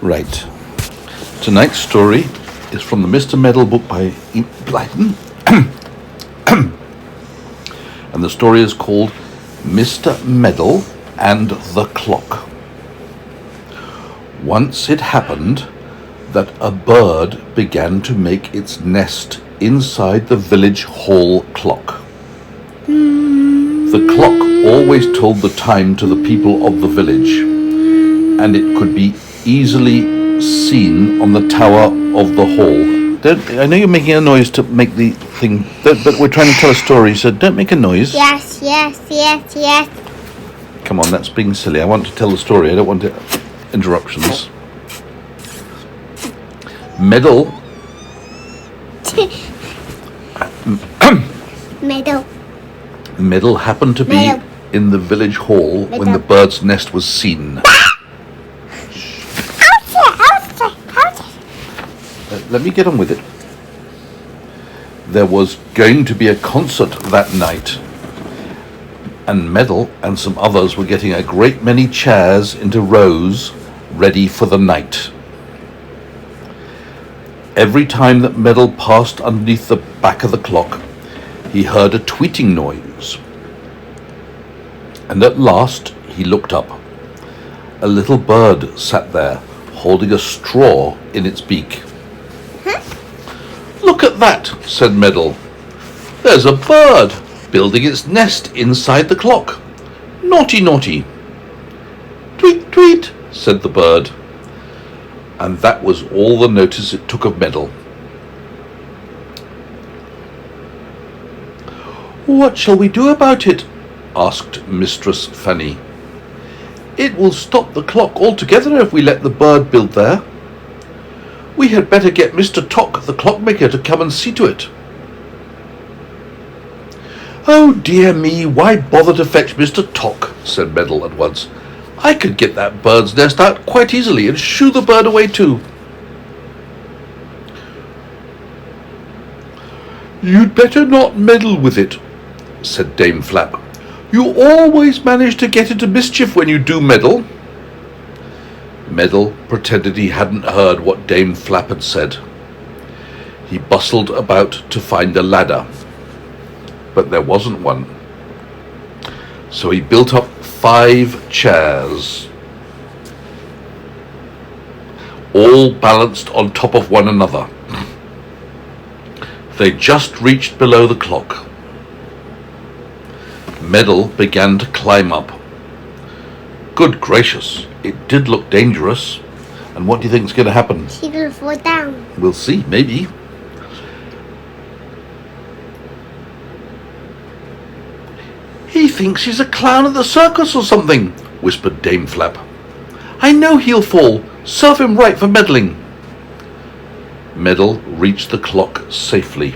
Right. Tonight's story is from the Mr. Medal book by E. Blyton. And the story is called Mr. Medal and the Clock. Once it happened that a bird began to make its nest inside the village hall clock. The clock always told the time to the people of the village, and it could be easily seen on the tower of the hall. I know you're making a noise to make the thing, but we're trying to tell a story, so don't make a noise. Yes. Come on, that's being silly. I want to tell the story. I don't want interruptions. Medal. Medal happened to be in the village hall when the bird's nest was seen. Let me get on with it. There was going to be a concert that night, and Medal and some others were getting a great many chairs into rows ready for the night. Every time that Medal passed underneath the back of the clock, he heard a tweeting noise. And at last he looked up. A little bird sat there, holding a straw in its beak. "Look at that," said Medal. "There's a bird building its nest inside the clock. Naughty, naughty." "Tweet, tweet," said the bird. And that was all the notice it took of Medal. "What shall we do about it?" asked Mistress Fanny. "It will stop the clock altogether if we let the bird build there. We had better get Mr. Tock, the clockmaker, to come and see to it." "Oh dear me, why bother to fetch Mr. Tock?" said Medal at once. "I could get that bird's nest out quite easily and shoo the bird away too." "You'd better not meddle with it," said Dame Flap. "You always manage to get into mischief when you do meddle." Medal pretended he hadn't heard what Dame Flap had said. He bustled about to find a ladder, but there wasn't one. So he built up 5 chairs, all balanced on top of one another. They just reached below the clock. Medal began to climb up. Good gracious, it did look dangerous. And what do you think is going to happen? She's going to fall down. We'll see, maybe. "He thinks he's a clown at the circus or something," whispered Dame Flap. "I know he'll fall. Serve him right for meddling." Medal reached the clock safely.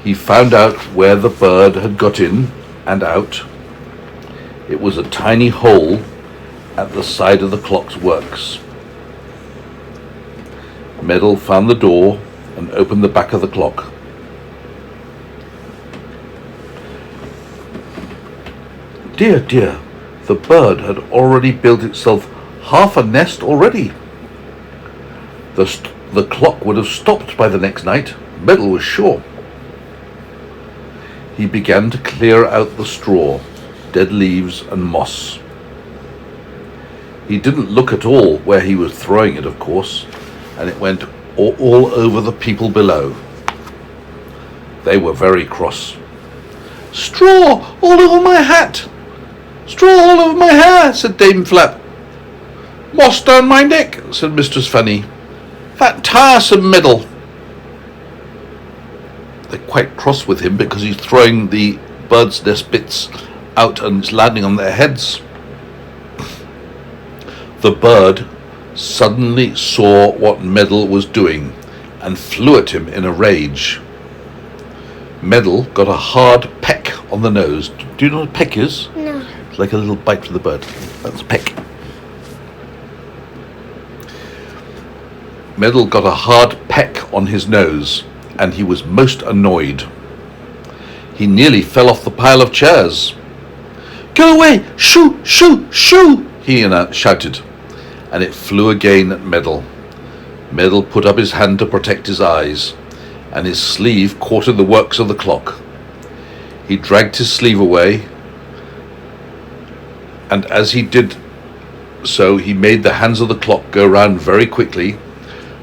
He found out where the bird had got in and out. It was a tiny hole at the side of the clock's works. Medal found the door and opened the back of the clock. Dear, dear, the bird had already built itself half a nest already. The clock would have stopped by the next night, Medal was sure. He began to clear out the straw, dead leaves and moss. He didn't look at all where he was throwing it, of course, and it went all over the people below. They were very cross. "Straw all over my hat! Straw all over my hair," said Dame Flap. "Moss down my neck," said Mistress Fanny. "That tiresome Medal." They're quite cross with him because he's throwing the bird's nest bits out and it's landing on their heads. The bird suddenly saw what Medal was doing and flew at him in a rage. Medal got a hard peck on the nose. Do you know what a peck is? No. It's like a little bite from the bird. That's a peck. Medal got a hard peck on his nose, and he was most annoyed. He nearly fell off the pile of chairs. "Go away! Shoo! Shoo! Shoo!" he shouted, and it flew again at Meddle. Meddle put up his hand to protect his eyes, and his sleeve caught in the works of the clock. He dragged his sleeve away, and as he did so, he made the hands of the clock go round very quickly,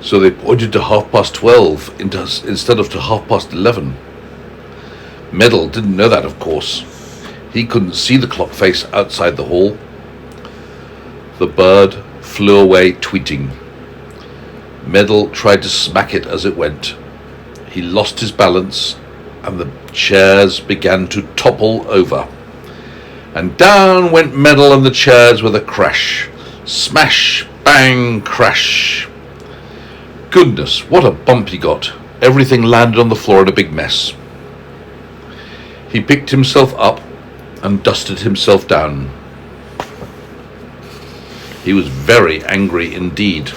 so they pointed to 12:30 instead of to 11:30. Meddle didn't know that, of course. He couldn't see the clock face outside the hall. The bird flew away tweeting. Meddle tried to smack it as it went. He lost his balance, and the chairs began to topple over. And down went Meddle and the chairs with a crash. Smash, bang, crash. Goodness, what a bump he got. Everything landed on the floor in a big mess. He picked himself up and dusted himself down. He was very angry indeed.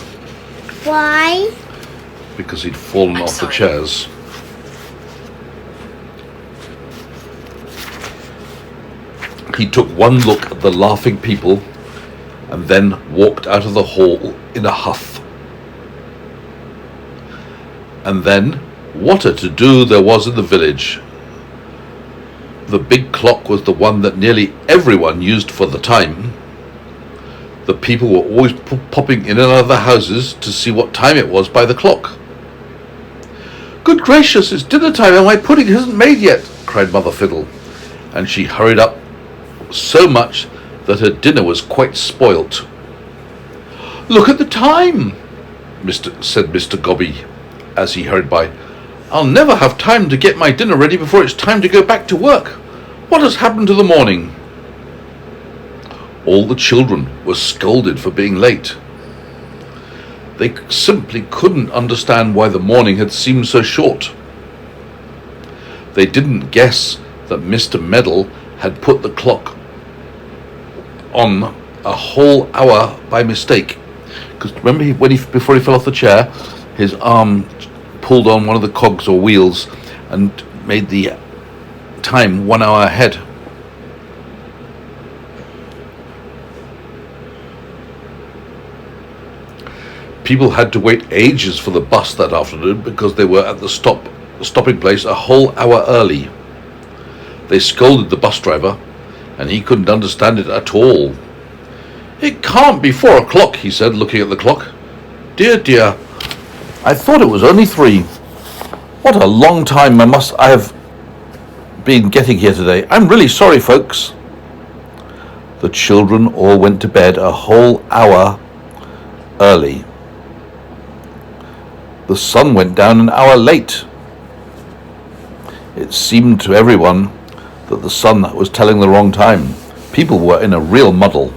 Why? Because he'd fallen off the chairs. He took one look at the laughing people and then walked out of the hall in a huff. And then, what a to-do there was in the village. The big clock was the one that nearly everyone used for the time. The people were always popping in and out of the houses to see what time it was by the clock. "Good gracious, it's dinner time and my pudding isn't made yet," cried Mother Fiddle, and she hurried up so much that her dinner was quite spoilt. "Look at the time," said Mr. Gobby as he hurried by. "I'll never have time to get my dinner ready before it's time to go back to work. What has happened to the morning?" All the children were scolded for being late. They simply couldn't understand why the morning had seemed so short. They didn't guess that Mr. Meddle had put the clock on a whole hour by mistake. Because remember, before he fell off the chair, his arm pulled on one of the cogs or wheels and made the time 1 hour ahead. People had to wait ages for the bus that afternoon because they were at the stopping place a whole hour early. They scolded the bus driver, and he couldn't understand it at all. "It can't be 4 o'clock, he said, looking at the clock. "Dear, dear, I thought it was only 3. What a long time I have been getting here today. I'm really sorry, folks." The children all went to bed a whole hour early. The sun went down an hour late. It seemed to everyone that the sun was telling the wrong time. People were in a real muddle.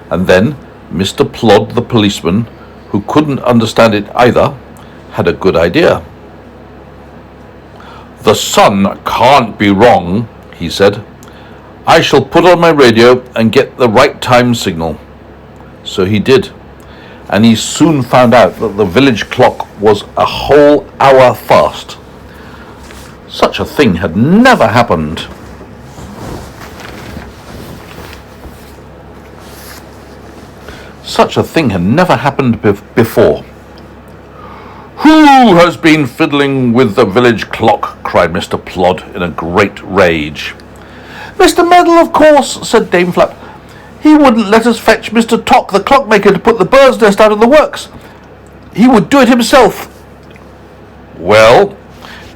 And then Mr. Plod, the policeman, who couldn't understand it either, had a good idea. "The sun can't be wrong," he said. "I shall put on my radio and get the right time signal." So he did, and he soon found out that the village clock was a whole hour fast. Such a thing had never happened. Such a thing had never happened before. "Who has been fiddling with the village clock?" cried Mr. Plod in a great rage. "Mr. Meddle, of course," said Dame Flap. "He wouldn't let us fetch Mr. Tock, the clockmaker, to put the bird's nest out of the works. He would do it himself." Well,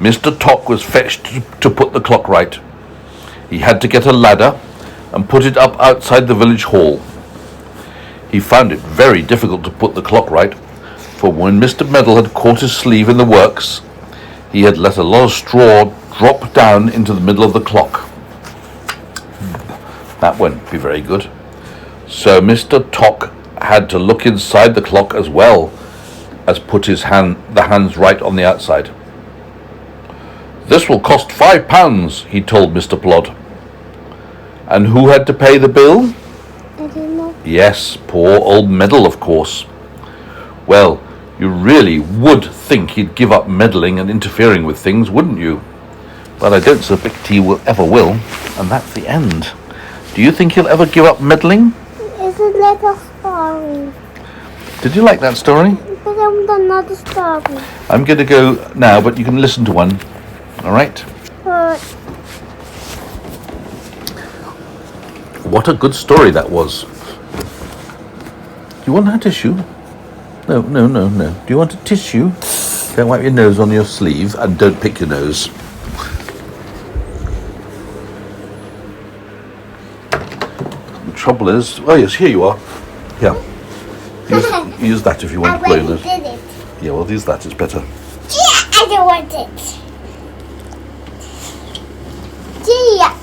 Mr. Tock was fetched to put the clock right. He had to get a ladder and put it up outside the village hall. He found it very difficult to put the clock right, for when Mr. Meddle had caught his sleeve in the works, he had let a lot of straw drop down into the middle of the clock. That won't be very good. So Mr. Tock had to look inside the clock as well as put the hands right on the outside. "This will cost £5, he told Mr. Plod. And who had to pay the bill? I don't know. Yes, poor old Meddle, of course. Well, you really would think he'd give up meddling and interfering with things, wouldn't you? But I don't suspect he ever will, and that's the end. Do you think he'll ever give up meddling? Isn't a little story. Did you like that story? But I want another story. I'm going to go now, but you can listen to one. All right? But What a good story that was. Do you want a tissue? No. Do you want a tissue? Don't wipe your nose on your sleeve and don't pick your nose. The trouble is, oh yes, here you are. Here. Use that if you want to blow your nose. did it. Yeah, well, use that, it's better. Yeah, I don't want it. Yeah.